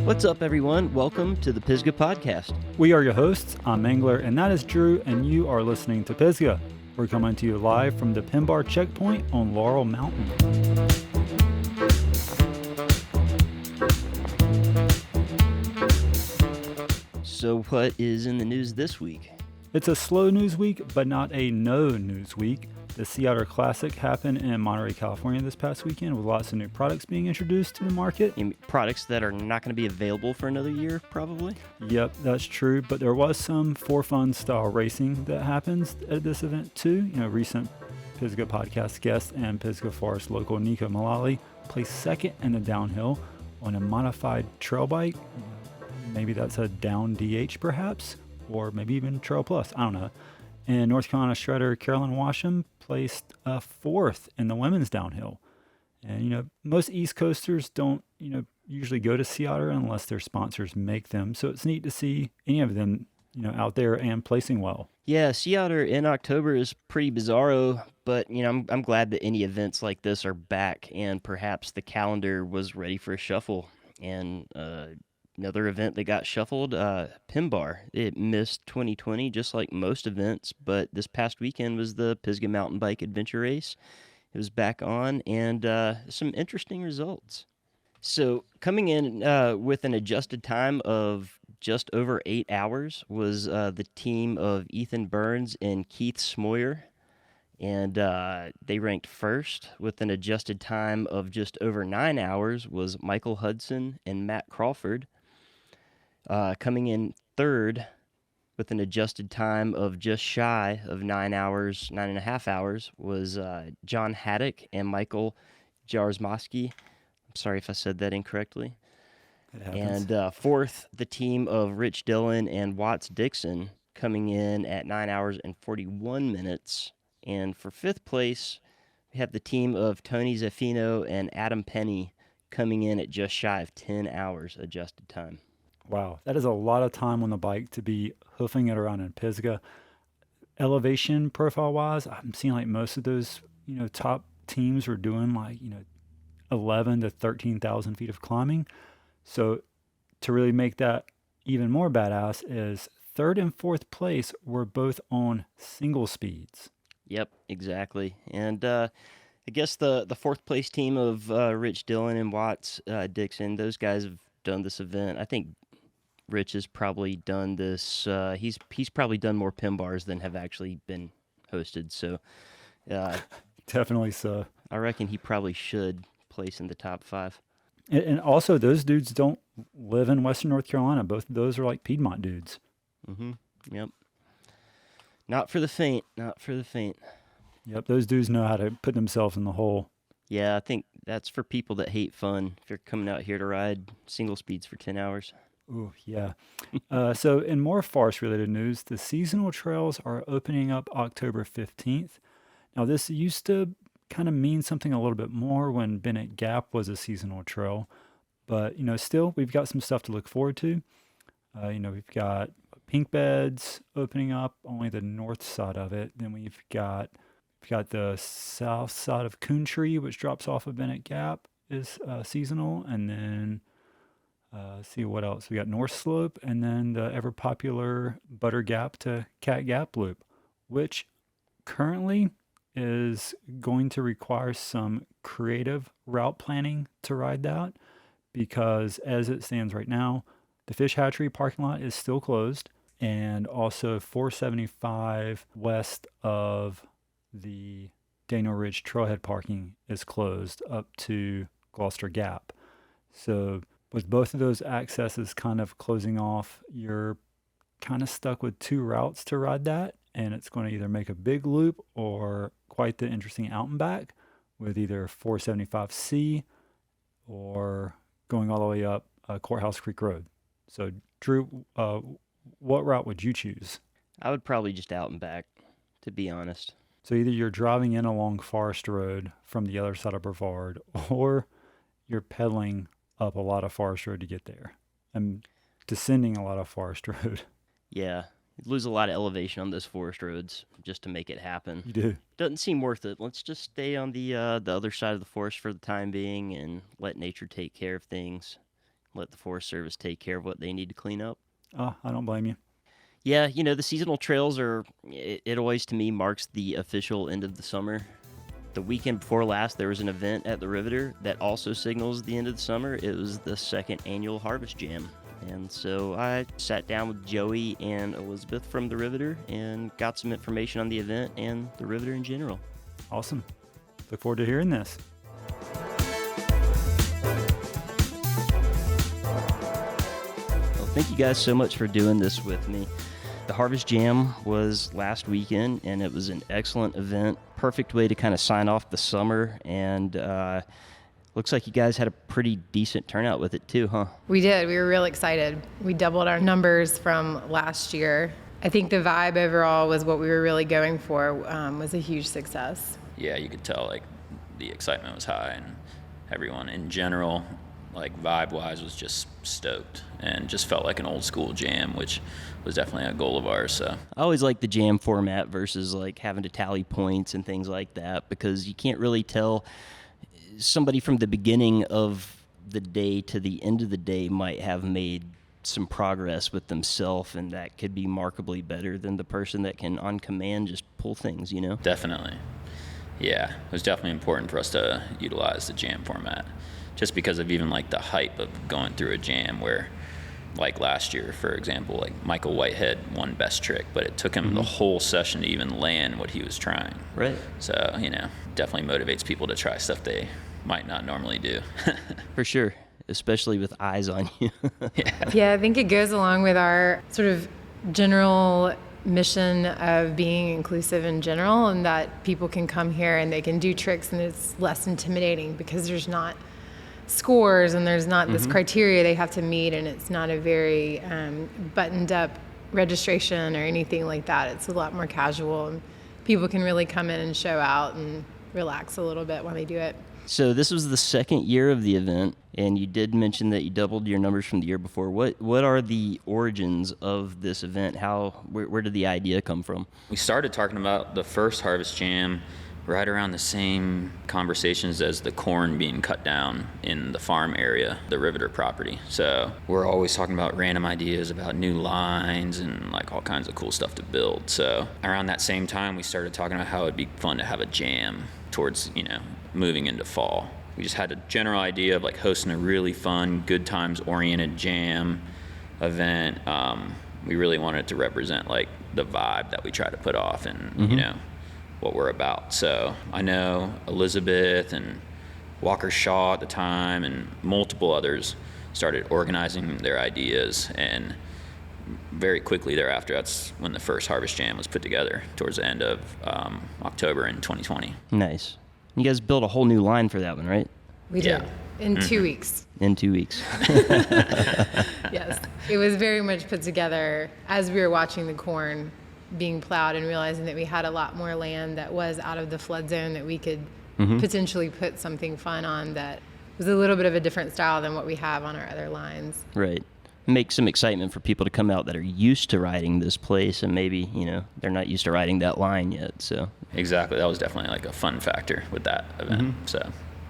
What's up, everyone? Welcome to the Pisgah Podcast. We are your hosts. I'm Angler, and that is Drew, and you are listening to Pisgah. We're coming to you live from the Pin Bar checkpoint on Laurel Mountain. So what is in the news this week? It's a slow news week, but not a no news week. The Sea Otter Classic happened in Monterey, California this past weekend with lots of new products being introduced to the market. You mean products that are not going to be available for another year, probably? Yep, that's true, but there was some for fun style racing that happens at this event too. Recent Pisgah Podcast guest and Pisgah Forest local Nico Mullally placed second in the downhill on a modified trail bike. Maybe that's a down DH perhaps, or maybe even Trail Plus, I don't know. And North Carolina shredder Carolyn Washam placed fourth in the women's downhill. And, most East Coasters don't, usually go to Sea Otter unless their sponsors make them. So it's neat to see any of them, out there and placing well. Yeah, Sea Otter in October is pretty bizarro, but, I'm glad that any events like this are back, and perhaps the calendar was ready for a shuffle. And another event that got shuffled, Pin Bar. It missed 2020 just like most events, but this past weekend was the Pisgah Mountain Bike Adventure Race. It was back on, and some interesting results. So coming in with an adjusted time of just over 8 hours was the team of Ethan Burns and Keith Smoyer, and they ranked first with an adjusted time of just over 9 hours was Michael Hudson and Matt Crawford. Coming in third with an adjusted time of just shy of 9.5 hours was John Haddock and Michael Jarzmowski. I'm sorry if I said that incorrectly. It happens. And fourth, the team of Rich Dillon and Watts Dixon coming in at 9 hours and 41 minutes. And for fifth place, we have the team of Tony Zaffino and Adam Penny coming in at just shy of 10 hours adjusted time. Wow, that is a lot of time on the bike to be hoofing it around in Pisgah. Elevation profile-wise, I'm seeing like most of those, top teams were doing 11 to 13,000 feet of climbing. So to really make that even more badass is third and fourth place were both on single speeds. Yep, exactly. And I guess the fourth place team of Rich Dillon and Watts Dixon, those guys have done this event. I think Rich has probably done this. He's probably done more pin bars than have actually been hosted. So, Definitely so. I reckon he probably should place in the top 5. And also, those dudes don't live in Western North Carolina. Both of those are like Piedmont dudes. Mm-hmm. Yep. Not for the faint. Not for the faint. Yep. Those dudes know how to put themselves in the hole. Yeah, I think that's for people that hate fun. If you're coming out here to ride single speeds for 10 hours. Oh, yeah. So in more forest-related news, the seasonal trails are opening up October 15th. Now, this used to kind of mean something a little bit more when Bennett Gap was a seasonal trail. But, still, we've got some stuff to look forward to. We've got Pink Beds opening up, only the north side of it. Then we've got the south side of Coontree, which drops off of Bennett Gap, is seasonal. And then... see what else. We got North Slope, and then the ever popular Butter Gap to Cat Gap Loop, which currently is going to require some creative route planning to ride that, because as it stands right now, the Fish Hatchery parking lot is still closed, and also 475 west of the Daniel Ridge Trailhead parking is closed up to Gloucester Gap. So with both of those accesses kind of closing off, you're kind of stuck with 2 routes to ride that, and it's going to either make a big loop or quite the interesting out and back with either 475C or going all the way up Courthouse Creek Road. So, Drew, what route would you choose? I would probably just out and back, to be honest. So either you're driving in along Forest Road from the other side of Brevard, or you're pedaling up a lot of Forest Road to get there and descending a lot of Forest Road. Yeah, You lose a lot of elevation on those forest roads just to make it happen. You do. Doesn't seem worth it. Let's just stay on the other side of the forest for the time being and let nature take care of things. Let the Forest Service take care of what they need to clean up. Oh, I don't blame you. Yeah, the seasonal trails it always to me marks the official end of the summer. The weekend before last, there was an event at the Riveter that also signals the end of the summer. It was the second annual Harvest Jam. And so I sat down with Joey and Elizabeth from the Riveter and got some information on the event and the Riveter in general. Awesome. Look forward to hearing this. Well, thank you guys so much for doing this with me. The Harvest Jam was last weekend, and it was an excellent event. Perfect way to kind of sign off the summer, and looks like you guys had a pretty decent turnout with it too, huh? We did. We were real excited. We doubled our numbers from last year. I think the vibe overall was what we were really going for, was a huge success. Yeah, you could tell like the excitement was high, and everyone in general, like vibe-wise, was just stoked and just felt like an old school jam, which was definitely a goal of ours. So I always like the jam format versus like having to tally points and things like that, because you can't really tell. Somebody from the beginning of the day to the end of the day might have made some progress with themselves, and that could be markedly better than the person that can on command just pull things, definitely, yeah, it was definitely important for us to utilize the jam format, just because of even like the hype of going through a jam where, like last year, for example, like Michael Whitehead won best trick, but it took him the whole session to even land what he was trying. Right. So, definitely motivates people to try stuff they might not normally do. For sure, especially with eyes on you. Yeah, I think it goes along with our sort of general mission of being inclusive in general, and that people can come here and they can do tricks and it's less intimidating because there's not scores and there's not this criteria they have to meet, and it's not a very buttoned up registration or anything like that. It's a lot more casual, and people can really come in and show out and relax a little bit when they do it. So this was the second year of the event, and you did mention that you doubled your numbers from the year before. What are the origins of this event? Where did the idea come from? We started talking about the first Harvest Jam right around the same conversations as the corn being cut down in the farm area, the Riveter property. So we're always talking about random ideas about new lines and like all kinds of cool stuff to build. So around that same time, we started talking about how it'd be fun to have a jam towards, moving into fall. We just had a general idea of like hosting a really fun, good times oriented jam event. We really wanted to represent like the vibe that we try to put off and, what we're about. So I know Elizabeth and Walker Shaw at the time and multiple others started organizing their ideas, and very quickly thereafter, that's when the first Harvest Jam was put together towards the end of October in 2020. Nice. You guys built a whole new line for that one, right? We did. In 2 weeks. In 2 weeks. Yes. It was very much put together as we were watching the corn being plowed and realizing that we had a lot more land that was out of the flood zone that we could potentially put something fun on that was a little bit of a different style than what we have on our other lines. Right. Make some excitement for people to come out that are used to riding this place, and maybe, they're not used to riding that line yet. So Exactly. That was definitely like a fun factor with that event. So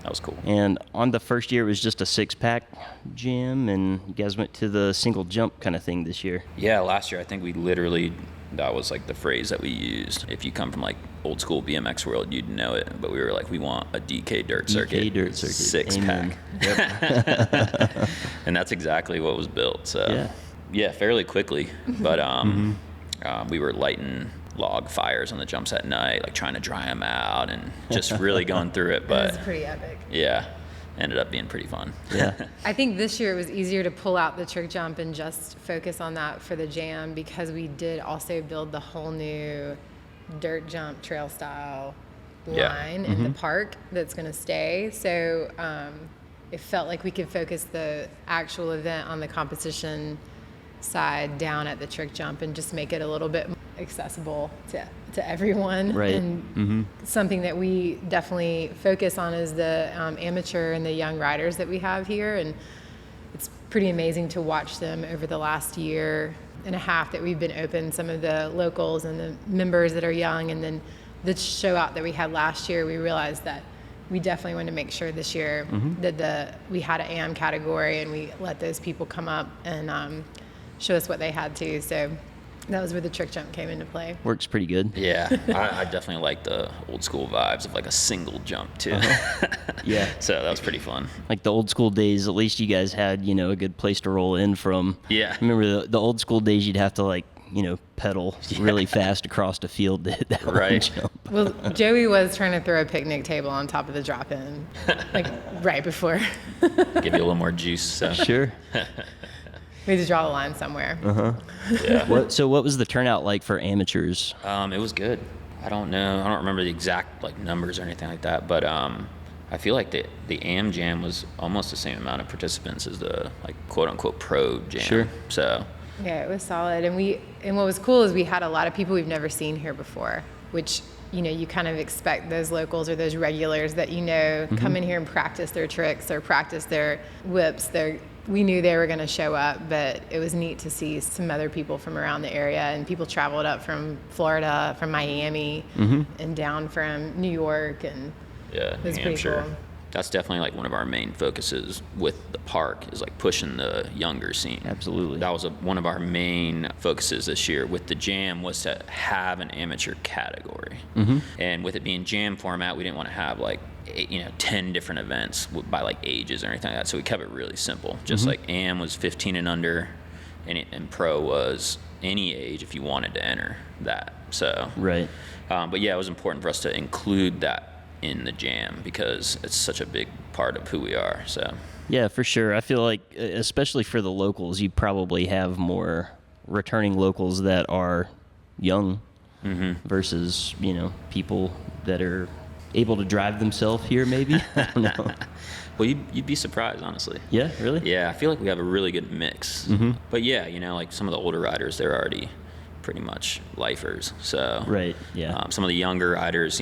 that was cool. And on the first year, it was just a 6-pack jam, and you guys went to the single jump kind of thing this year. Yeah, last year I think we literally, that was like the phrase that we used. If you come from like old school BMX world, you'd know it. But we were like, we want a DK dirt circuit. DK dirt circuit. 6-pack. Yep. And that's exactly what was built. So yeah, fairly quickly. But we were lighting log fires on the jumps at night, like trying to dry them out and just really going through it. But It was pretty epic. yeah, ended up being pretty fun. Yeah. I think this year it was easier to pull out the trick jump and just focus on that for the jam, because we did also build the whole new dirt jump trail style line in the park that's going to stay. So it felt like we could focus the actual event on the competition side down at the trick jump and just make it a little bit more accessible to everyone. Right. And something that we definitely focus on is the amateur and the young riders that we have here. And it's pretty amazing to watch them over the last year and a half that we've been open, some of the locals and the members that are young, and then the show out that we had last year, we realized that we definitely wanted to make sure this year that we had an AM category, and we let those people come up and show us what they had to. So that was where the trick jump came into play. Works pretty good. Yeah, I definitely like the old school vibes of like a single jump too. Yeah. So that was pretty fun. Like the old school days, at least you guys had, a good place to roll in from. Yeah. Remember the old school days, you'd have to pedal really fast across the field to hit that Right. jump. Well, Joey was trying to throw a picnic table on top of the drop-in, like right before. Give you a little more juice. So. Sure. We had to draw the line somewhere. Yeah. So what was the turnout like for amateurs? It was good. I don't know. I don't remember the exact numbers or anything like that, but I feel like the AM Jam was almost the same amount of participants as the quote unquote pro jam. Sure. So. Yeah, it was solid, and what was cool is we had a lot of people we've never seen here before, which you kind of expect those locals or those regulars that come in here and practice their tricks or practice their whips. We knew they were going to show up, but it was neat to see some other people from around the area, and people traveled up from Florida, from Miami, and down from New York, and Yeah, it was New pretty Hampshire. cool. That's definitely one of our main focuses with the park is pushing the younger scene. Absolutely. That was one of our main focuses this year with the jam was to have an amateur category. And with it being jam format, we didn't want to have 10 different events by ages or anything like that. So we kept it really simple. Just AM was 15 and under, and pro was any age if you wanted to enter that. So Right. but yeah, it was important for us to include that in the jam because it's such a big part of who we are. So Yeah, for sure. I feel like, especially for the locals, you probably have more returning locals that are young versus, people that are able to drive themselves here, maybe. I don't know. well, you'd be surprised, honestly. Yeah, really? Yeah, I feel like we have a really good mix. But yeah, some of the older riders, they're already pretty much lifers. So Right, yeah. some of the younger riders,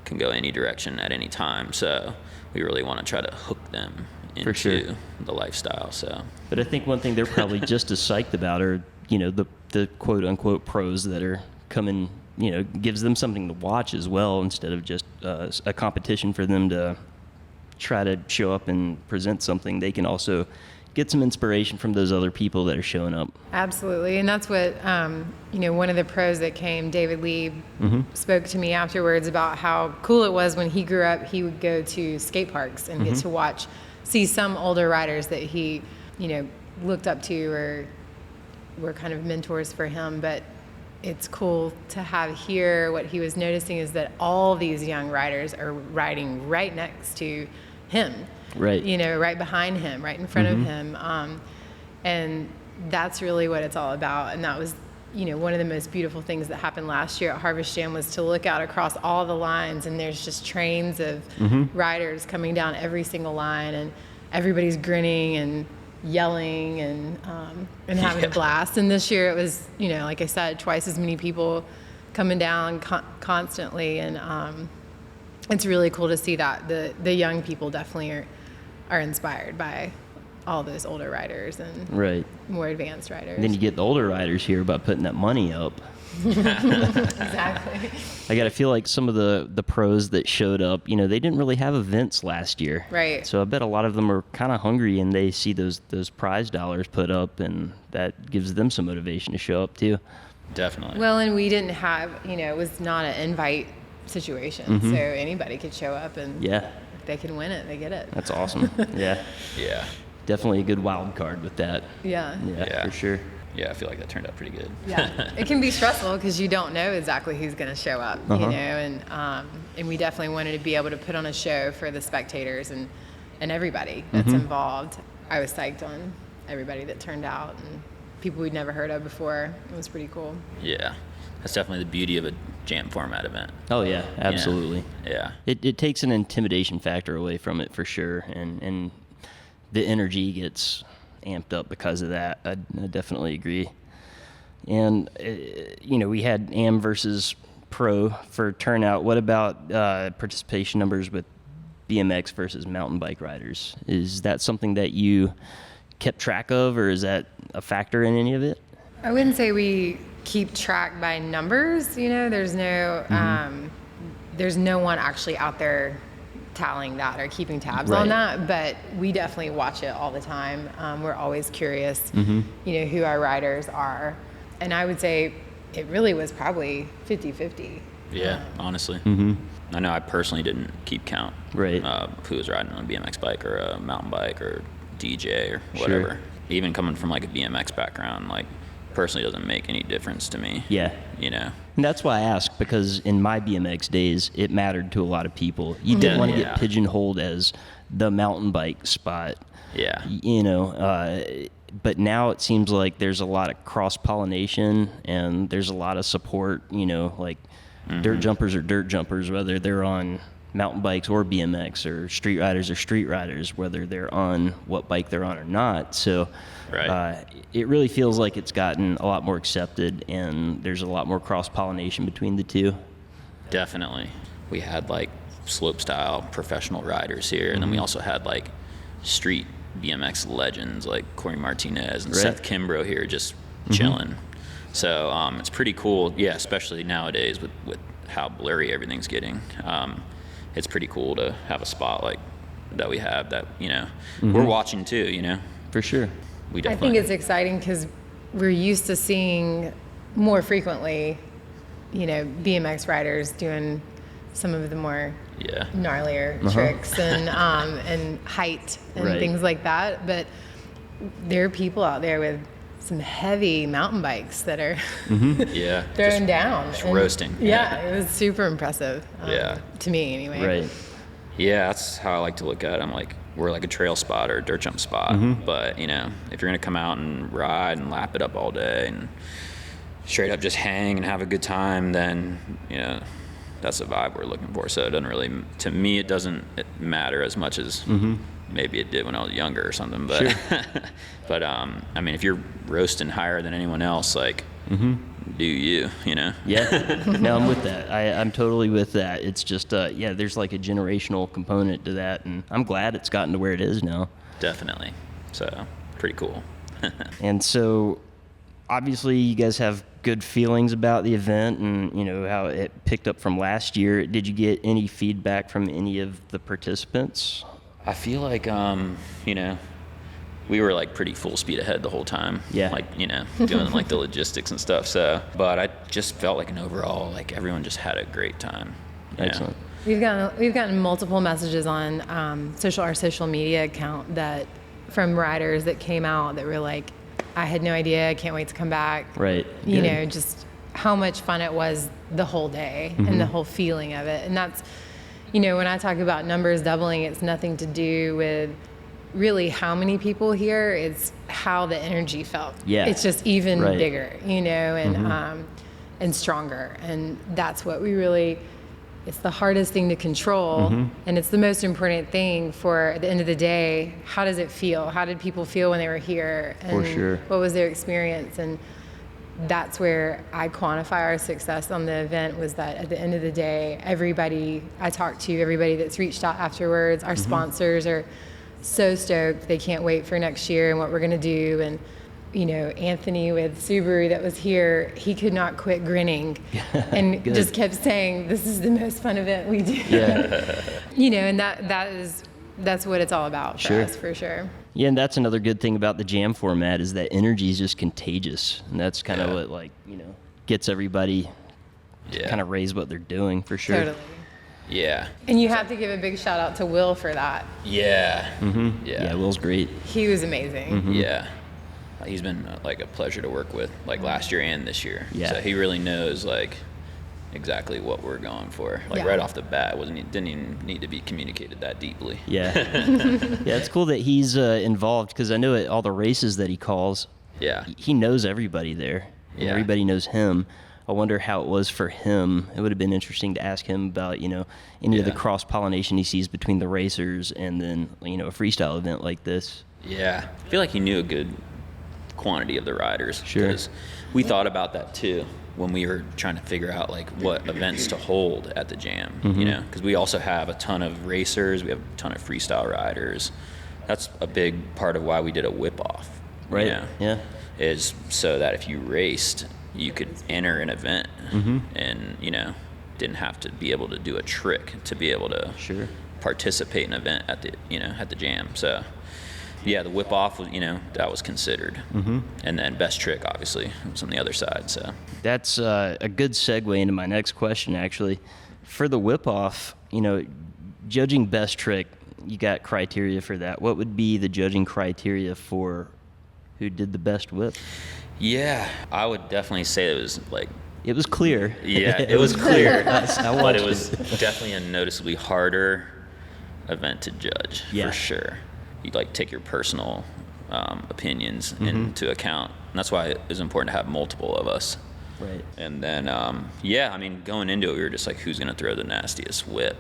can go any direction at any time. So we really want to try to hook them For sure. into the lifestyle. So But I think one thing they're probably just as psyched about are, the quote unquote pros that are coming, gives them something to watch as well instead of just a competition for them to try to show up and present something. They can also get some inspiration from those other people that are showing up. Absolutely, and that's what one of the pros that came, David Lee, spoke to me afterwards about how cool it was when he grew up. He would go to skate parks and get to see some older riders that he, looked up to or were kind of mentors for him. But it's cool to have here. What he was noticing is that all these young riders are riding right next to him. Right. Right behind him, right in front of him. And that's really what it's all about. And that was, one of the most beautiful things that happened last year at Harvest Jam was to look out across all the lines, and there's just trains of riders coming down every single line, and everybody's grinning and yelling and having a blast. And this year it was, like I said, twice as many people coming down constantly. And it's really cool to see that the young people definitely are inspired by all those older riders and Right. more advanced riders. And then you get the older riders here by putting that money up. Exactly. I gotta feel like some of the pros that showed up, they didn't really have events last year. Right. So I bet a lot of them are kind of hungry, and they see those prize dollars put up, and that gives them some motivation to show up too. definitely. Well, and we didn't have, it was not an invite situation, so anybody could show up and Yeah, if they can win it, they get it. that's awesome. Yeah, yeah. definitely a good wild card with that. Yeah. Yeah. For sure. Yeah, I feel like that turned out pretty good. Yeah, it can be stressful because you don't know exactly who's going to show up, and we definitely wanted to be able to put on a show for the spectators and everybody that's involved. I was psyched on everybody that turned out and people we'd never heard of before. It was pretty cool. Yeah. That's definitely the beauty of a jam format event. Oh yeah, absolutely. Yeah. It takes an intimidation factor away from it for sure, and the energy gets amped up because of that. I definitely agree. And we had AM versus pro for turnout. What about participation numbers with BMX versus mountain bike riders? Is that something that you kept track of, or is that a factor in any of it? I wouldn't say we keep track by numbers. There's no one actually out there tallying that or keeping tabs on that, but we definitely watch it all the time. We're always curious, who our riders are. And I would say it really was probably 50-50. Yeah, honestly. I know I personally didn't keep count. Right. Who was riding on a BMX bike or a mountain bike or DJ or whatever. Sure. Even coming from like a BMX background, like personally doesn't make any difference to me. Yeah. And that's why I asked, because in my BMX days, it mattered to a lot of people. You didn't want to get pigeonholed as the mountain bike spot. Yeah. But now it seems like there's a lot of cross-pollination and there's a lot of support, like dirt jumpers are dirt jumpers, whether they're on mountain bikes or BMX, or street riders are street riders, whether they're on what bike they're on or not. So it really feels like it's gotten a lot more accepted and there's a lot more cross-pollination between the two. Definitely. We had like slope style professional riders here, and then we also had like street BMX legends like Corey Martinez and Seth Kimbrough here just chilling. So it's pretty cool, especially nowadays with how blurry everything's getting. It's pretty cool to have a spot like that we have that, we're watching too, For sure. We I definitely. think it's exciting because we're used to seeing more frequently, BMX riders doing some of the more gnarlier tricks and height and things like that. But there are people out there with some heavy mountain bikes that are throwing down. Just roasting. Yeah, it was super impressive. To me anyway. Right. Yeah, that's how I like to look at it. I'm like, we're like a trail spot or a dirt jump spot. But, if you're going to come out and ride and lap it up all day and straight up just hang and have a good time, then, that's the vibe we're looking for. So it doesn't really, to me, it doesn't matter as much as maybe it did when I was younger or something. But, but I mean, if you're roasting higher than anyone else, like, do you, Yeah, no, I'm with that. I'm totally with that. It's just, there's like a generational component to that, and I'm glad it's gotten to where it is now. Definitely. So, pretty cool. And so, obviously, you guys have good feelings about the event and, how it picked up from last year. Did you get any feedback from any of the participants? I feel like, we were like pretty full speed ahead the whole time. Yeah. Like, doing like the logistics and stuff. So, but I just felt like an overall, like everyone just had a great time. Excellent. We've gotten multiple messages on our social media account from riders that came out that were like, I had no idea, I can't wait to come back. Right. Just how much fun it was the whole day and the whole feeling of it. And that's, when I talk about numbers doubling, it's nothing to do with really how many people here, it's how the energy felt. Yeah. It's just even bigger, and stronger. And that's what it's the hardest thing to control. And it's the most important thing for, at the end of the day, how does it feel? How did people feel when they were here? And For sure. what was their experience? And that's where I quantify our success on the event, was that at the end of the day, everybody I talked to, everybody that's reached out afterwards, our sponsors are so stoked. They can't wait for next year and what we're going to do. And, Anthony with Subaru that was here, he could not quit grinning and just kept saying, this is the most fun event we do. Yeah. And that's what it's all about for us, for sure. Yeah, and that's another good thing about the jam format is that energy is just contagious. And that's kind of what, gets everybody to kind of raise what they're doing, for sure. Totally. Yeah. And you have to give a big shout out to Will for that. Yeah. Yeah, Will's great. He was amazing. Yeah. He's been like a pleasure to work with, like last year and this year. Yeah. So he really knows like exactly what we're going for. Like right off the bat, didn't even need to be communicated that deeply. Yeah. Yeah, it's cool that he's involved, because I know at all the races that he calls, he knows everybody there. And everybody knows him. I wonder how it was for him. It would have been interesting to ask him about, any of the cross-pollination he sees between the racers and then, a freestyle event like this. Yeah. I feel like he knew a good quantity of the riders. Sure. Because we thought about that too when we were trying to figure out like what events to hold at the jam, because we also have a ton of racers, we have a ton of freestyle riders. That's a big part of why we did a whip off, Right. You know, Yeah. is so that if you raced, you could enter an event and, you know, didn't have to be able to do a trick to be able to Sure. participate in an event at the, you know, at the jam. So yeah, the whip off was, you know, that was considered. And then best trick obviously was on the other side. So That's a good segue into my next question, actually. For the whip off, you know, judging best trick, you got criteria for that. What would be the judging criteria for who did the best whip? yeah, I would definitely say it was like, It was clear. yeah, it was clear, I but watched it was definitely a noticeably harder event to judge Yeah. for sure. You'd like take your personal opinions into account. And that's why it was important to have multiple of us. Right. And then, yeah, I mean, going into it, we were just like, who's going to throw the nastiest whip?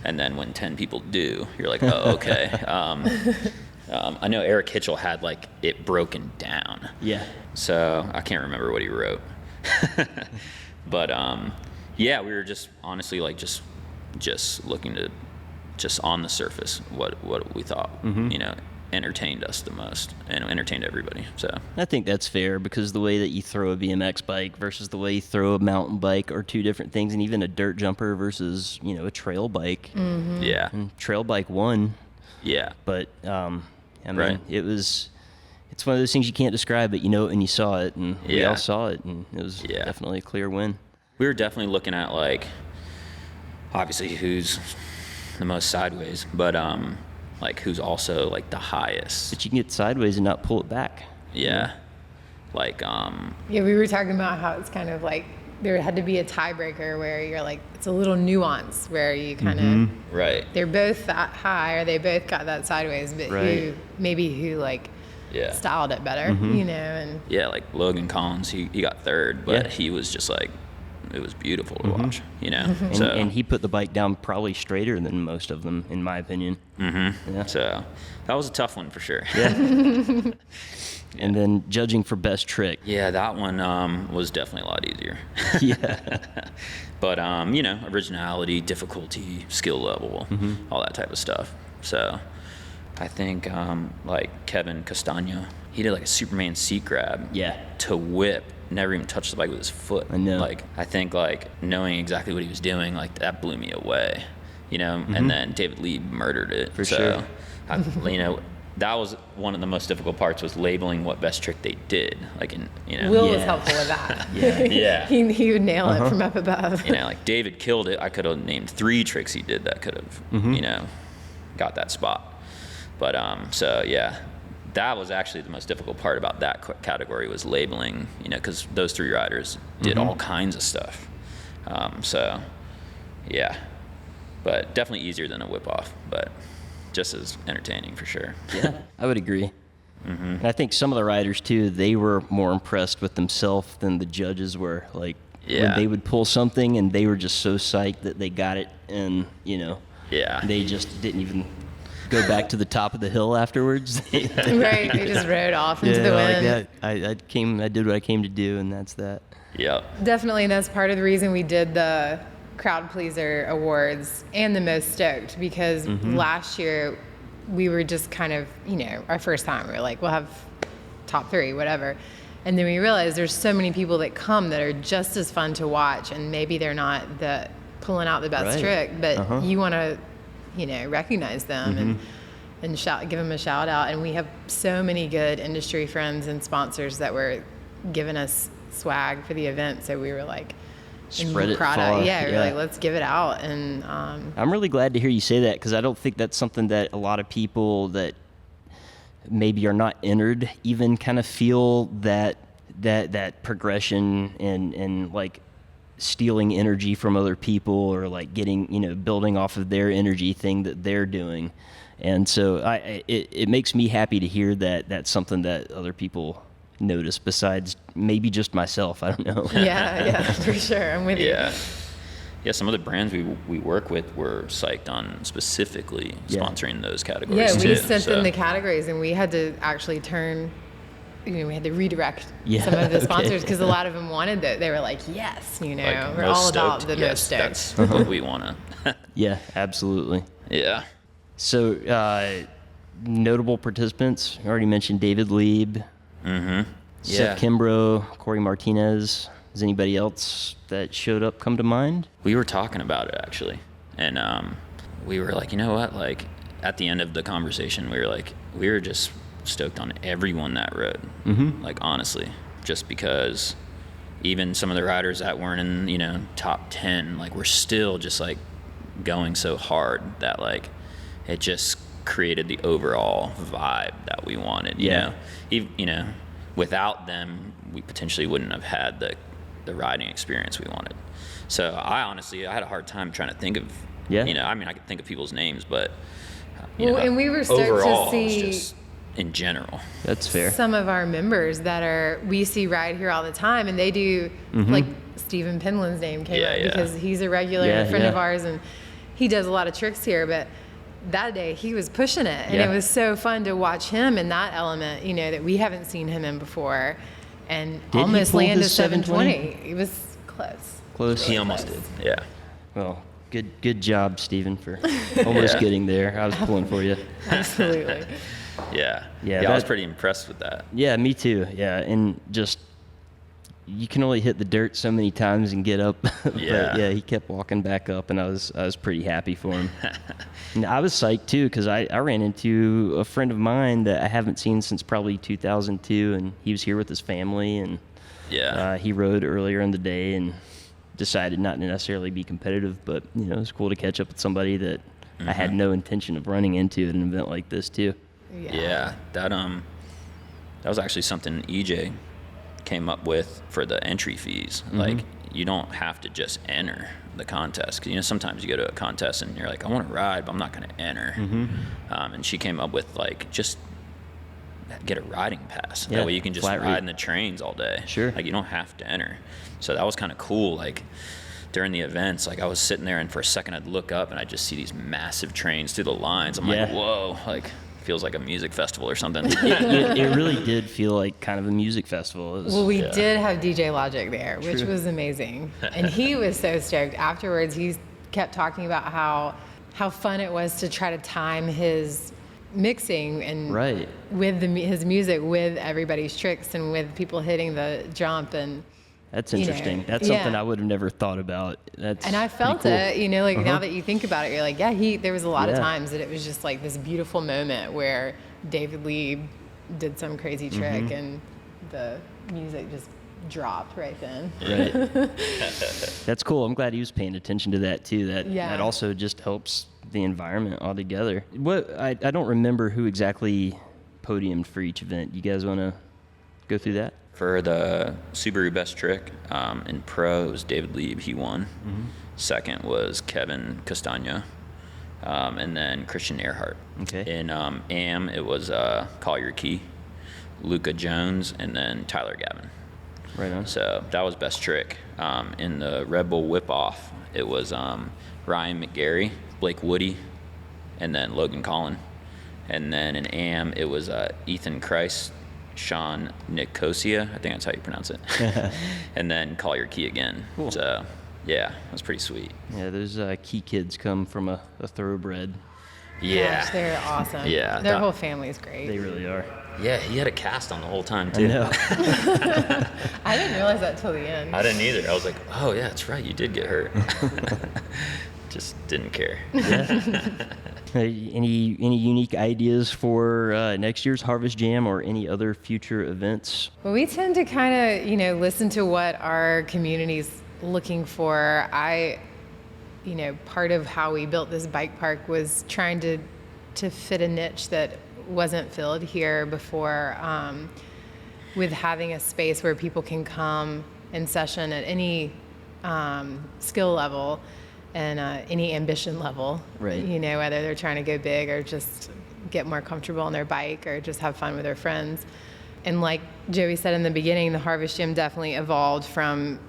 And then when 10 people do, you're like, oh, okay. I know Eric Hitchell had like it broken down. Yeah. So I can't remember what he wrote. But yeah, we were just honestly like just looking to just on the surface what we thought, you know, entertained us the most and entertained everybody. So I think that's fair because the way that you throw a BMX bike versus the way you throw a mountain bike are two different things, and even a dirt jumper versus, you know, a trail bike. yeah, And trail bike won, yeah, but I mean, Right. it's one of those things you can't describe, but you know it and you saw it, and we Yeah. all saw it, and it was Yeah. definitely a clear win. we were definitely looking at like obviously who's the most sideways, but like who's also like the highest. But you can get sideways and not pull it back. Yeah, like Yeah, we were talking about how it's kind of like there had to be a tiebreaker where you're like, it's a little nuance where you kind of, right, they're both that high or they both got that sideways, but Right. who like yeah. styled it better, you know, and Yeah, like Logan Collins, he got third, but Yeah. he was just like, it was beautiful to watch, you know. And, So and he put the bike down probably straighter than most of them, in my opinion. Yeah. so that was a tough one for sure. And then judging for best trick. Yeah, that one was definitely a lot easier. Yeah. But you know, originality, difficulty, skill level, all that type of stuff. So I think like Kevin Castagno, he did like a Superman seat grab. Yeah. To whip, never even touched the bike with his foot. I know. Like I think like knowing exactly what he was doing, like that blew me away. You know, and then David Lee murdered it. For so, sure. you know, that was one of the most difficult parts was labeling what best trick they did. Like in, you know, Will was Yeah. helpful with that. Yeah. he would nail it from up above. you know, like David killed it. I could have named 3 tricks he did that could have, you know, got that spot. But so yeah, that was actually the most difficult part about that category was labeling. You know, because those 3 riders did all kinds of stuff. So yeah, but definitely easier than a whip off, but just as entertaining for sure. Yeah, I would agree. And I think some of the riders too, they were more impressed with themselves than the judges were. Like when Yeah. they would pull something and they were just so psyched that they got it, and you know, Yeah. they just didn't even go back to the top of the hill afterwards. Right, they just rode off into the like wind. that. I did what I came to do, and that's that. Yep. Definitely, that's part of the reason we did the Crowd Pleaser Awards and the Most Stoked, because last year we were just kind of, you know, our first time, we were like, we'll have top 3, whatever. And then we realized there's so many people that come that are just as fun to watch, and maybe they're not pulling out the best Right. trick, but you want to, you know, recognize them and give them a shout out. And we have so many good industry friends and sponsors that were giving us swag for the event, so we were like, Spread it proud far. of, yeah, we were Yeah. like, let's give it out. And I'm really glad to hear you say that, because I don't think that's something that a lot of people that maybe are not entered even kind of feel that progression and like stealing energy from other people, or like getting, you know, building off of their energy thing that they're doing. And so it makes me happy to hear that that's something that other people notice besides maybe just myself. I don't know. yeah, for sure, I'm with you. Yeah, some of the brands we work with were psyched on specifically Yeah. sponsoring those categories Yeah, too. we sent so, them the categories, and we had to actually turn, you know, we had to redirect Yeah, some of the okay. sponsors because a lot of them wanted that. They were like, yes, you know, like, we're most all about stoked. the Yes, most stoked. That's what we want to. Yeah, absolutely. Yeah. So, notable participants, I already mentioned David Lieb, Yeah. Seth Kimbrough, Corey Martinez. Does anybody else that showed up come to mind? We were talking about it actually, and we were like, you know what? Like at the end of the conversation, we were just stoked on everyone that rode. Like honestly, just because even some of the riders that weren't in top 10, like we're still just like going so hard that like it just created the overall vibe that we wanted. Even without them, we potentially wouldn't have had the riding experience we wanted. So I had a hard time trying to think of, I could think of people's names, but and we were stoked overall, to see just in general. That's fair. some of our members that we see ride here all the time, and they do like Stephen Penland's name came up because he's a regular and a friend of ours, and he does a lot of tricks here, but that day he was pushing it, and it was so fun to watch him in that element, that we haven't seen him in before, and almost land a 720. It was close. He almost did. Yeah. Well, good job, Stephen, for almost getting there. I was pulling for you. Absolutely. Yeah, I was pretty impressed with that. Yeah, me too. Yeah, and just you can only hit the dirt so many times and get up. But yeah, he kept walking back up, and I was pretty happy for him. And I was psyched too because I ran into a friend of mine that I haven't seen since probably 2002, and he was here with his family, and he rode earlier in the day and decided not to necessarily be competitive, but it was cool to catch up with somebody that I had no intention of running into at an event like this too. Yeah, that was actually something EJ came up with for the entry fees. Like, you don't have to just enter the contest, because sometimes you go to a contest and you're like, I want to ride, but I'm not going to enter. And she came up with like, just get a riding pass. That way you can just ride in the trains all day. Sure. Like, you don't have to enter. So that was kind of cool. Like during the events, like I was sitting there and for a second I'd look up and I'd just see these massive trains through the lines. I'm like, whoa, like feels like a music festival or something. It really did feel like kind of a music festival. We did have DJ Logic there, which was amazing. And he was so stoked. Afterwards, he kept talking about how fun it was to try to time his mixing and with his music with everybody's tricks and with people hitting the jump. And that's interesting. That's something I would have never thought about. And I felt it, now that you think about it, you're like, there was a lot of times that it was just like this beautiful moment where David Lee did some crazy trick and the music just dropped right then. Right. That's cool. I'm glad he was paying attention to that too. That also just helps the environment altogether. I don't remember who exactly podiumed for each event. You guys want to go through that? For the Subaru Best Trick, in Pro, it was David Lieb, he won. Second was Kevin Castagna, and then Christian Earhart. Okay. In AM, it was Collier Key, Luca Jones, and then Tyler Gavin. Right on. So that was Best Trick. In the Red Bull Whip-Off, it was Ryan McGarry, Blake Woody, and then Logan Collin. And then in AM, it was Ethan Kreis, Sean Nicosia, I think that's how you pronounce it. And then Collier Key again. Cool. So, yeah, it was pretty sweet. Yeah, those Key kids come from a thoroughbred. Yeah. Gosh, they're awesome. Yeah. Their whole family is great. They really are. Yeah, he had a cast on the whole time, too. I know. I didn't realize that till the end. I didn't either. I was like, oh, yeah, that's right. You did get hurt. Just didn't care. Yeah. Any unique ideas for next year's Harvest Jam or any other future events? Well, we tend to kind of, listen to what our community's looking for. Part of how we built this bike park was trying to fit a niche that wasn't filled here before, with having a space where people can come in session at any skill level and any ambition level, right? Whether they're trying to go big or just get more comfortable on their bike or just have fun with their friends. And like Joey said in the beginning, the Harvest Gym definitely evolved from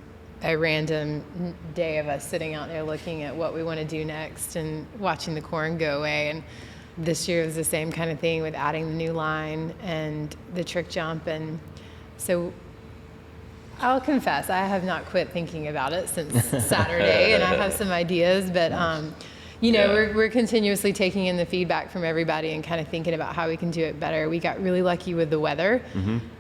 a random day of us sitting out there looking at what we want to do next and watching the corn go away. And this year was the same kind of thing with adding the new line and the trick jump. And so I'll confess, I have not quit thinking about it since Saturday, and I have some ideas, but we're continuously taking in the feedback from everybody and kind of thinking about how we can do it better. We got really lucky with the weather.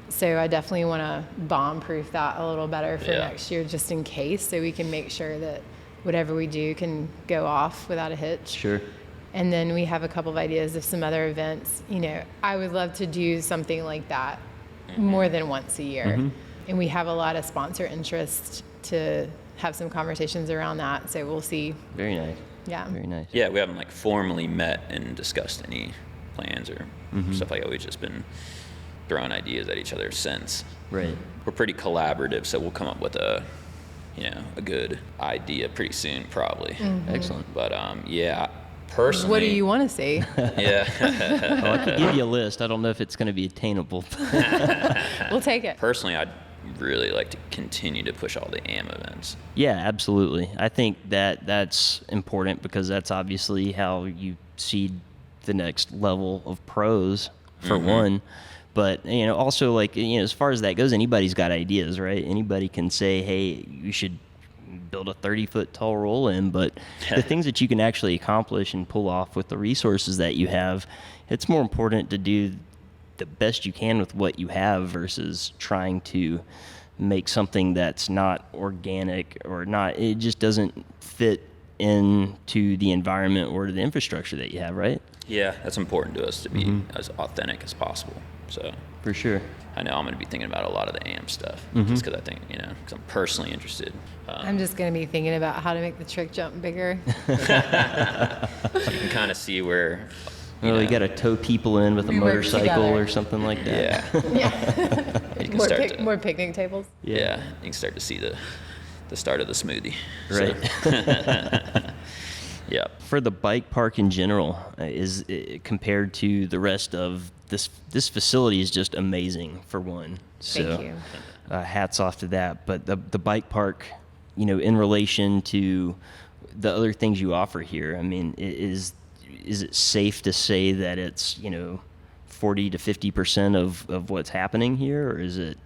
So I definitely want to bomb-proof that a little better for Yeah. next year, just in case, so we can make sure that whatever we do can go off without a hitch. Sure. And then we have a couple of ideas of some other events. I would love to do something like that more than once a year. And we have a lot of sponsor interest to have some conversations around that. So we'll see. Very nice. Yeah. Very nice. Yeah, we haven't formally met and discussed any plans or stuff like that. We've just been throwing ideas at each other since. Right. We're pretty collaborative, so we'll come up with a good idea pretty soon, probably. Excellent. But yeah, personally. What do you want to see? Yeah. Well, I could give you a list. I don't know if it's going to be attainable. We'll take it. Personally, I'd really like to continue to push all the AM events. Yeah, absolutely. I think that's important because that's obviously how you seed the next level of pros, for one. But, also, as far as that goes, anybody's got ideas, right? Anybody can say, hey, you should build a 30-foot tall roll-in, but the things that you can actually accomplish and pull off with the resources that you have, it's more important to do the best you can with what you have versus trying to make something that's not organic or not, it just doesn't fit into the environment or the infrastructure that you have, right? Yeah, that's important to us to be as authentic as possible. So For sure. I know I'm going to be thinking about a lot of the AM stuff just because I think, because I'm personally interested. I'm just going to be thinking about how to make the trick jump bigger. You can kind of see where. You got to tow people in with a We work motorcycle together. or something like that. Yeah. Yeah. You can start to. More picnic tables. Yeah, you can start to see the start of the smoothie. Right. So. Yeah. For the bike park in general, is compared to the rest of this facility is just amazing, for one. So, Thank you. Hats off to that. But the bike park, in relation to the other things you offer here, I mean, is it safe to say that it's 40 to 50% of what's happening here, or is it?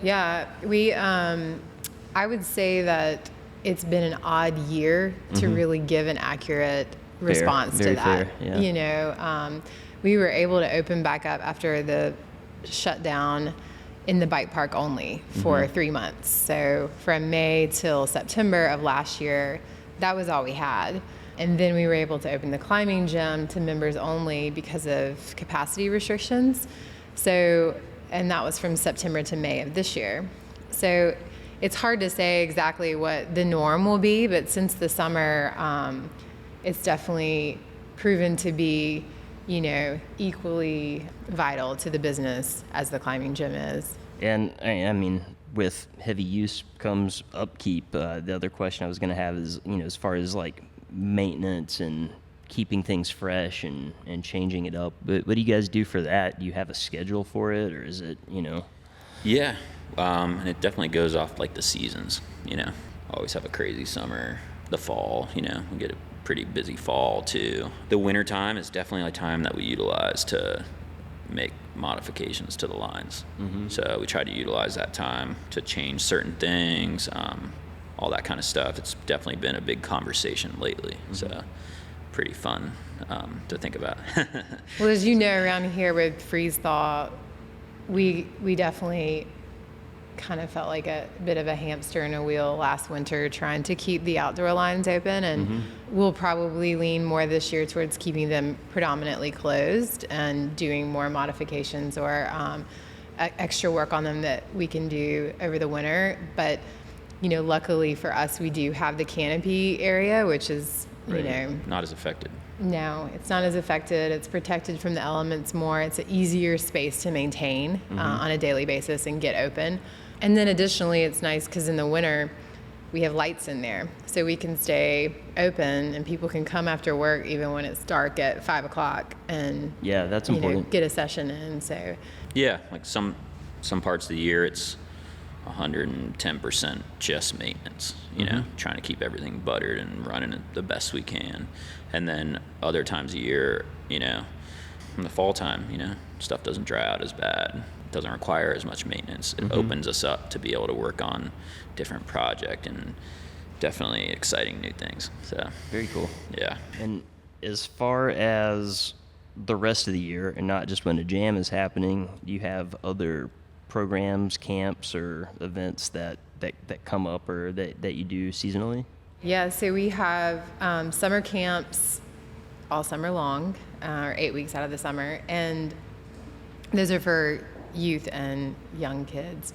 Yeah, we. I would say that it's been an odd year to really give an accurate response Very to that. fair, yeah. We were able to open back up after the shutdown in the bike park only for 3 months. So from May till September of last year, that was all we had. And then we were able to open the climbing gym to members only because of capacity restrictions. And that was from September to May of this year. So it's hard to say exactly what the norm will be, but since the summer, it's definitely proven to be, equally vital to the business as the climbing gym is. And I mean, with heavy use comes upkeep. The other question I was going to have is, as far as maintenance and keeping things fresh and changing it up. But what do you guys do for that? Do you have a schedule for it, or is it, Yeah. And it definitely goes off the seasons, Always have a crazy summer. The fall, we get a pretty busy fall too. The winter time is definitely a time that we utilize to make modifications to the lines. So we try to utilize that time to change certain things, all that kind of stuff. It's definitely been a big conversation lately. So pretty fun to think about. Well, as you know, around here with freeze thaw, we definitely kind of felt like a bit of a hamster in a wheel last winter trying to keep the outdoor lines open, and we'll probably lean more this year towards keeping them predominantly closed and doing more modifications or extra work on them that we can do over the winter. But luckily for us, we do have the canopy area, which is Not as affected. no, it's not as affected. It's protected from the elements more. It's an easier space to maintain on a daily basis and get open. And then additionally, it's nice because in the winter, we have lights in there. So we can stay open and people can come after work even when it's dark at 5 o'clock and Yeah, that's important. get a session in. So Yeah, some parts of the year it's 110% just maintenance, trying to keep everything buttered and running it the best we can. And then other times of year, in the fall time, stuff doesn't dry out as bad. It doesn't require as much maintenance. It opens us up to be able to work on different project and definitely exciting new things. So Very cool. yeah. And as far as the rest of the year, and not just when a jam is happening, do you have other programs, camps, or events that come up or that you do seasonally? Yeah, so we have summer camps all summer long, or 8 weeks out of the summer, and those are for youth and young kids.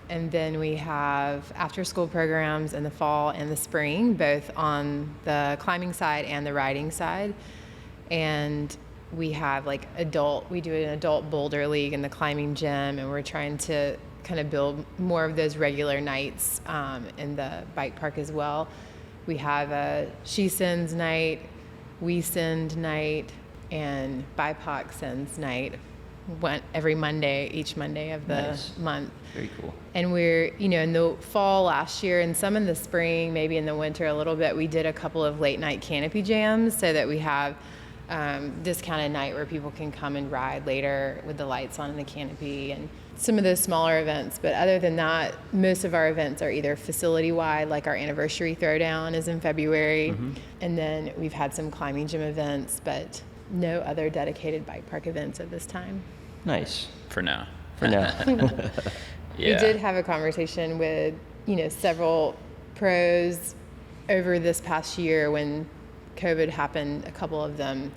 And then we have after-school programs in the fall and the spring, both on the climbing side and the riding side. And we have we do an adult boulder league in the climbing gym, and we're trying to kind of build more of those regular nights in the bike park as well. We have a She Sends night, We Send night, and BIPOC Sends night every Monday, each Monday of the month. Very cool. And we're, in the fall last year and some in the spring, maybe in the winter a little bit, we did a couple of late night canopy jams so that we have this kind of night where people can come and ride later with the lights on in the canopy and some of those smaller events. But other than that, most of our events are either facility-wide, like our anniversary throwdown is in February. And then we've had some climbing gym events, but no other dedicated bike park events at this time. Nice. For now. Yeah. We did have a conversation with, several pros over this past year when COVID happened. A couple of them,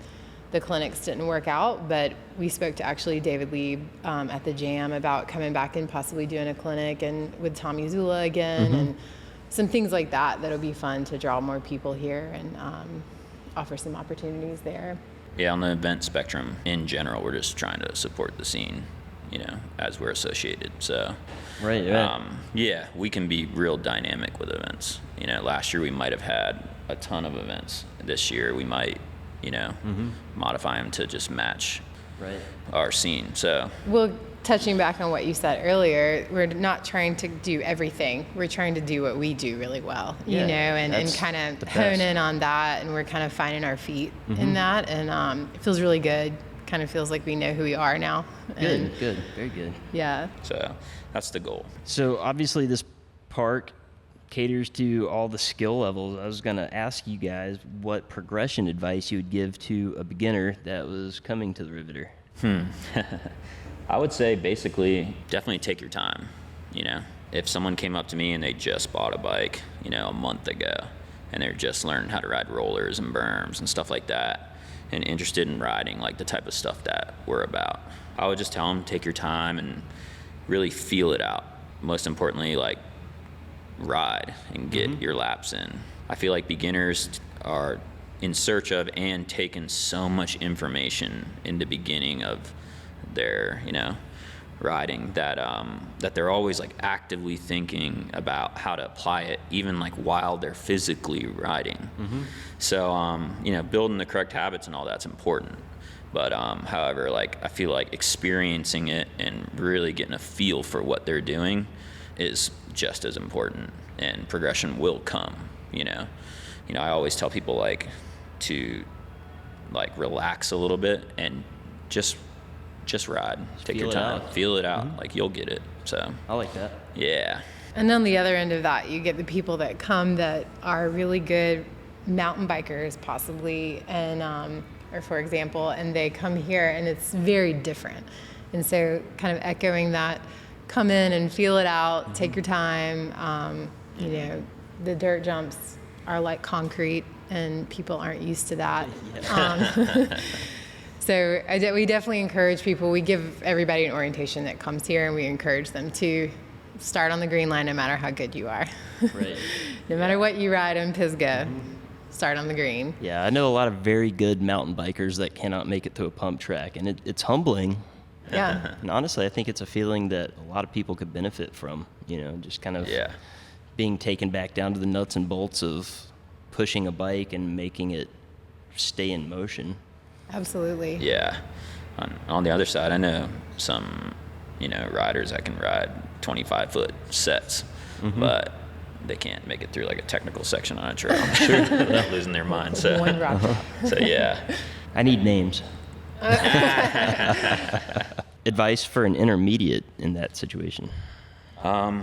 the clinics didn't work out, but we spoke to actually David Lieb at the Jam about coming back and possibly doing a clinic and with Tommy Zula again and some things like that that'll be fun to draw more people here and offer some opportunities there. Yeah, on the event spectrum in general, we're just trying to support the scene, as we're associated. So, right. Yeah, we can be real dynamic with events. Last year we might have had a ton of events. This year we might, modify them to just match our scene. So, well, touching back on what you said earlier, we're not trying to do everything. We're trying to do what we do really well, and kind of hone in on that. And we're kind of finding our feet in that. And it feels really good. Kind of feels like we know who we are now. Good, very good. Yeah. So that's the goal. So obviously this park caters to all the skill levels. I was going to ask you guys what progression advice you would give to a beginner that was coming to the Riveter. I would say basically definitely take your time. If someone came up to me and they just bought a bike, a month ago, and they're just learning how to ride rollers and berms and stuff like that, and interested in riding like the type of stuff that we're about, I would just tell them take your time and really feel it out. Most importantly, ride and get your laps in. I feel like beginners are in search of and taking so much information in the beginning of their riding that they're always actively thinking about how to apply it even while they're physically riding. So building the correct habits and all that's important, but however I feel like experiencing it and really getting a feel for what they're doing is just as important, and progression will come. I always tell people to relax a little bit and just ride. Take your time. Feel it out. You'll get it. So I like that. Yeah. And on the other end of that, you get the people that come that are really good mountain bikers, possibly, and or for example, and they come here and it's very different. And so, kind of echoing that, come in and feel it out. Take your time. The dirt jumps are like concrete, and people aren't used to that. So we definitely encourage people. We give everybody an orientation that comes here, and we encourage them to start on the green line no matter how good you are. Right. No matter what you ride in Pisgah, start on the green. Yeah, I know a lot of very good mountain bikers that cannot make it to a pump track, and it's humbling. Yeah. And honestly, I think it's a feeling that a lot of people could benefit from, just kind of being taken back down to the nuts and bolts of pushing a bike and making it stay in motion. Absolutely. Yeah. On the other side, I know some, riders that can ride 25-foot sets, but they can't make it through a technical section on a trail. I'm sure they're losing their mind. So, One rock. So yeah. I need names. Advice for an intermediate in that situation.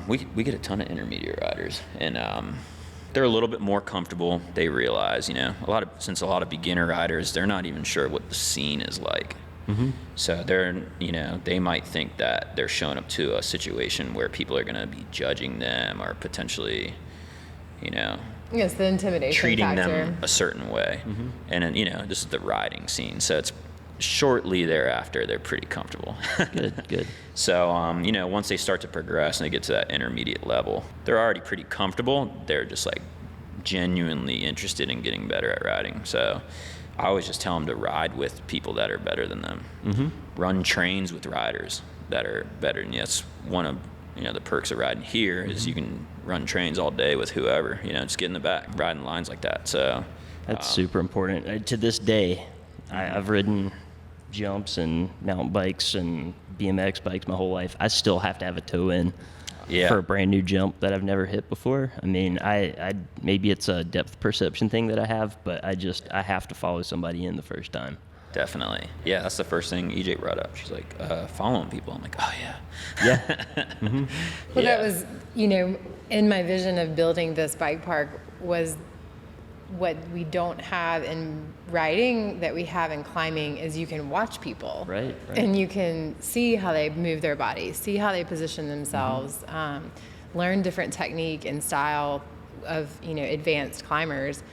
We get a ton of intermediate riders, and they're a little bit more comfortable. They realize, since a lot of beginner riders, they're not even sure what the scene is like. So they might think that they're showing up to a situation where people are going to be judging them or potentially, Yes, the intimidation treating factor. them a certain way. And then, this is the riding scene. So it's shortly thereafter, they're pretty comfortable. Good. So, once they start to progress and they get to that intermediate level, they're already pretty comfortable. They're just like genuinely interested in getting better at riding. So I always just tell them to ride with people that are better than them. Run trains with riders that are better than you. That's one of the perks of riding here is you can run trains all day with whoever, just get in the back, riding lines like that. So That's super important. To this day, I've ridden jumps and mountain bikes and BMX bikes my whole life. I still have to have a toe in for a brand new jump that I've never hit before. I mean, I maybe it's a depth perception thing that I have, but I have to follow somebody in the first time. Definitely. Yeah, that's the first thing EJ brought up. She's like, following people. I'm like, oh, yeah. Yeah. Well, that was, in my vision of building this bike park was what we don't have in riding that we have in climbing is you can watch people. Right. And you can see how they move their bodies, see how they position themselves, learn different technique and style of, advanced climbers,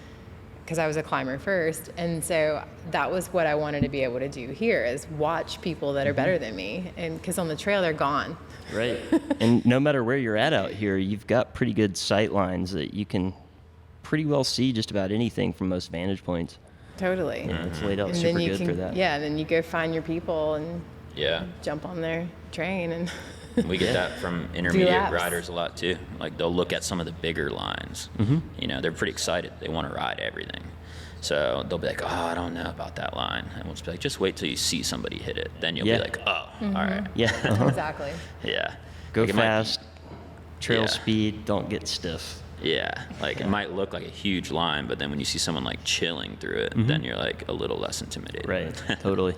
because I was a climber first. And so that was what I wanted to be able to do here is watch people that are better than me. And because on the trail, they're gone. Right. And no matter where you're at out here, you've got pretty good sight lines that you can pretty well see just about anything from most vantage points. Totally. Yeah, it's laid out And super then you good can, for that. Yeah, and then you go find your people and jump on their train and We get that from intermediate laps. riders a lot too. Like they'll look at some of the bigger lines. They're pretty excited. They want to ride everything. So they'll be like, oh, I don't know about that line. And we'll just be like, just wait till you see somebody hit it. Then you'll be like, oh, all right. Yeah. exactly. Yeah. Go Like, it might be- fast, trail Yeah. speed, don't get stiff. Yeah, like it might look like a huge line, but then when you see someone like chilling through it, then you're like a little less intimidated. Right, totally.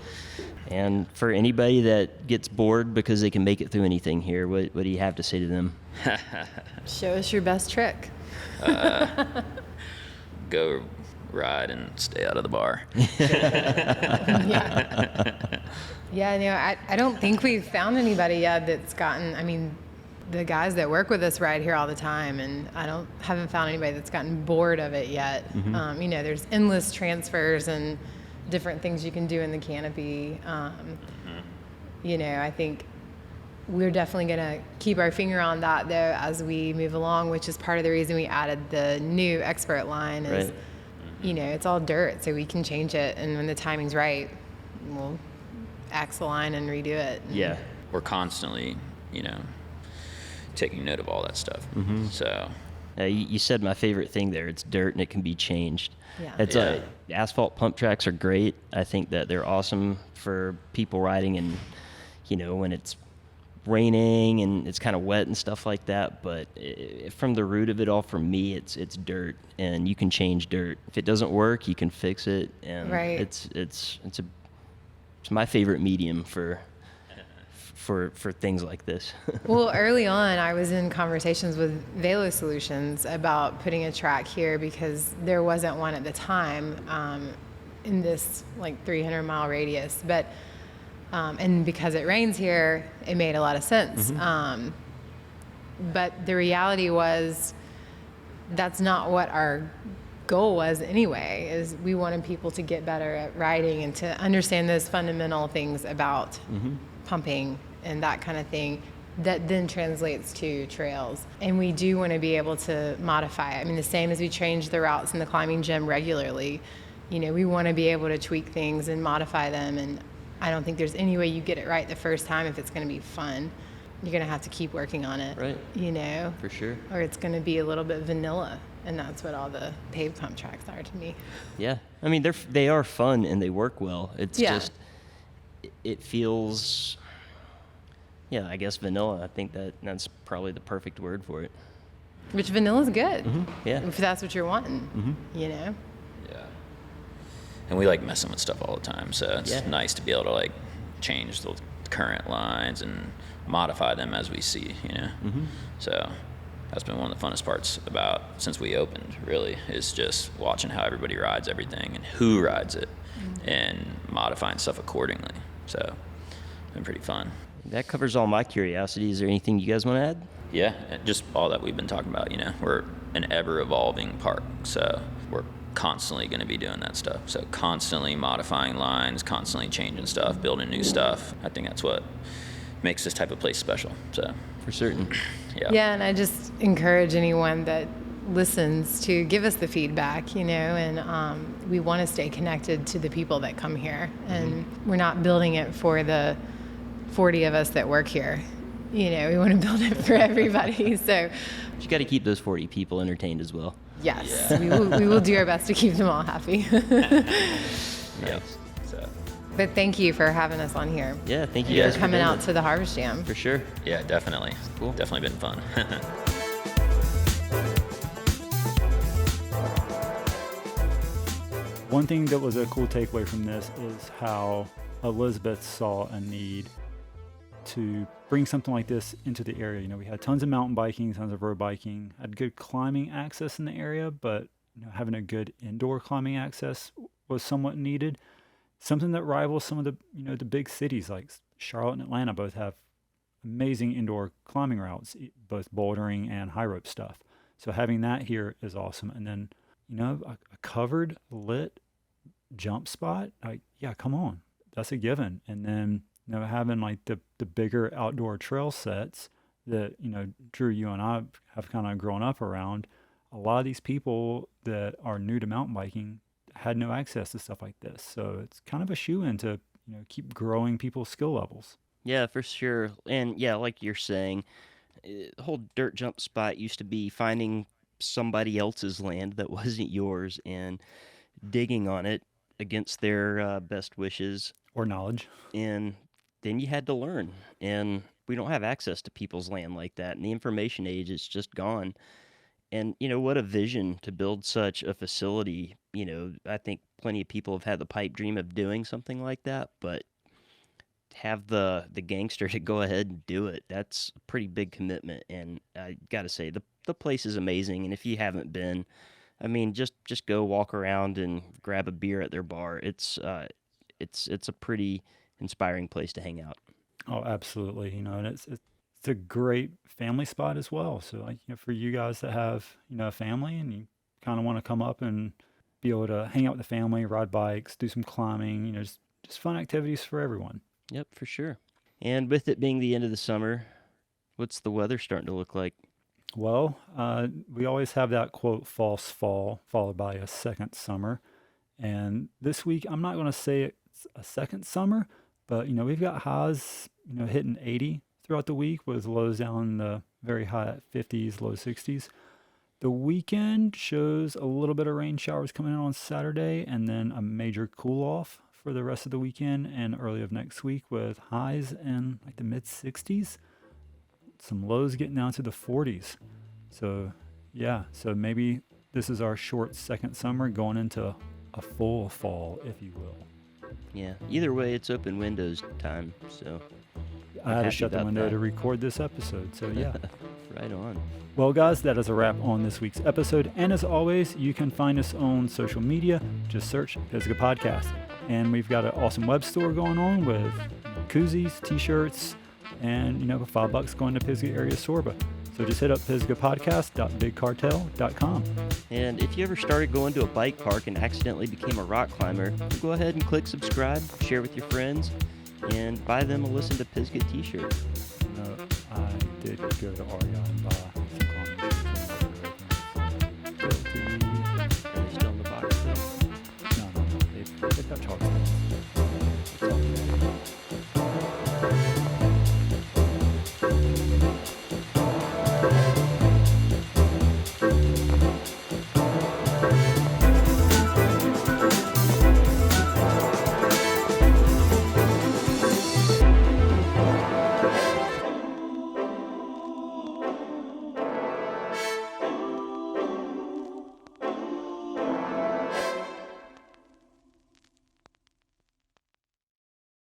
And for anybody that gets bored because they can make it through anything here, what do you have to say to them? Show us your best trick. Go ride and stay out of the bar. Yeah, I don't think we've found anybody yet that's gotten, the guys that work with us ride here all the time, and haven't found anybody that's gotten bored of it yet. There's endless transfers and different things you can do in the canopy. I think we're definitely going to keep our finger on that, though, as we move along, which is part of the reason we added the new expert line is, it's all dirt, so we can change it, and when the timing's right, we'll axe the line and redo it. Yeah. We're constantly, taking note of all that stuff. So You said my favorite thing there. It's dirt and it can be changed. Yeah. Asphalt pump tracks are great. I think that they're awesome for people riding and, when it's raining and it's kind of wet and stuff like that. But from the root of it all, for me, it's dirt, and you can change dirt. If it doesn't work, you can fix it. And it's my favorite medium for things like this. Well, early on, I was in conversations with Velo Solutions about putting a track here because there wasn't one at the time in this 300-mile radius. But and because it rains here, it made a lot of sense. But the reality was that's not what our goal was anyway, is we wanted people to get better at riding and to understand those fundamental things about pumping and that kind of thing that then translates to trails. And we do want to be able to modify it. The same as we change the routes in the climbing gym regularly, we want to be able to tweak things and modify them. And I don't think there's any way you get it right the first time if it's going to be fun. You're going to have to keep working on it, right? For sure. Or it's going to be a little bit vanilla. And that's what all the paved pump tracks are to me. Yeah. They are fun and they work well. It's just, it feels, I guess vanilla. I think that's probably the perfect word for it. Which vanilla's good. Yeah. If that's what you're wanting, Yeah. And we like messing with stuff all the time, so it's nice to be able to change the current lines and modify them as we see, So that's been one of the funnest parts about since we opened, really, is just watching how everybody rides everything and who rides it and modifying stuff accordingly. So it's been pretty fun. That covers all my curiosity. Is there anything you guys want to add? Yeah, just all that we've been talking about. We're an ever-evolving park, so we're constantly going to be doing that stuff. So constantly modifying lines, constantly changing stuff, building new stuff. I think that's what makes this type of place special. So For certain. Yeah, and I just encourage anyone that listens to give us the feedback, and we want to stay connected to the people that come here. And we're not building it for the 40 of us that work here. We want to build it for everybody. So But you got to keep those 40 people entertained as well. yes, we will do our best to keep them all happy. Nice. So But thank you for having us on here. Yeah, thank you Yeah. guys for Coming doing out it. to the Harvest Jam. For sure. yeah, definitely. Cool. Definitely been fun. One thing that was a cool takeaway from this is how Elizabeth saw a need to bring something like this into the area. We had tons of mountain biking, tons of road biking, had good climbing access in the area, but having a good indoor climbing access was somewhat needed. Something that rivals some of the the big cities like Charlotte and Atlanta both have amazing indoor climbing routes, both bouldering and high rope stuff. So having that here is awesome. And then a covered lit jump spot, yeah, come on, that's a given. And then having like the bigger outdoor trail sets that Drew, you and I have kind of grown up around. A lot of these people that are new to mountain biking had no access to stuff like this, so it's kind of a shoe-in to keep growing people's skill levels. Yeah, for sure. And yeah, like you're saying, the whole dirt jump spot used to be finding somebody else's land that wasn't yours and digging on it against their best wishes. Or knowledge. And then you had to learn. And we don't have access to people's land like that. In the information age, it's just gone. And, what a vision to build such a facility. I think plenty of people have had the pipe dream of doing something like that, but have the gangster to go ahead and do it, that's a pretty big commitment. And I got to say, the place is amazing. And if you haven't been, I mean, just go walk around and grab a beer at their bar. It's a pretty inspiring place to hang out. Oh, absolutely. And it's a great family spot as well. So like, for you guys that have, a family and you kind of want to come up and be able to hang out with the family, ride bikes, do some climbing, just fun activities for everyone. Yep, for sure. And with it being the end of the summer, what's the weather starting to look like? Well, we always have that quote, false fall, followed by a second summer. And this week, I'm not going to say it's a second summer, but, we've got highs, hitting 80 throughout the week with lows down in the very high 50s, low 60s. The weekend shows a little bit of rain showers coming in on Saturday and then a major cool off for the rest of the weekend and early of next week with highs in like the mid 60s. Some lows getting down to the 40s. So, yeah, so maybe this is our short second summer going into a full fall, if you will. Yeah, either way, it's open windows time, so I had to happy shut the about window that. to record this episode, so yeah. right on. Well, guys, that is a wrap on this week's episode. And as always, you can find us on social media. Just search Pisgah Podcast. And we've got an awesome web store going on with koozies, t-shirts, and, $5 going to Pisgah area Sorba. So just hit up pisgahpodcast.bigcartel.com. And if you ever started going to a bike park and accidentally became a rock climber, go ahead and click subscribe, share with your friends, and buy them a Listen to Pisgah t-shirt. I did go to REI and buy some climbing shoes. Are they still in the box? No, they've got chocolate.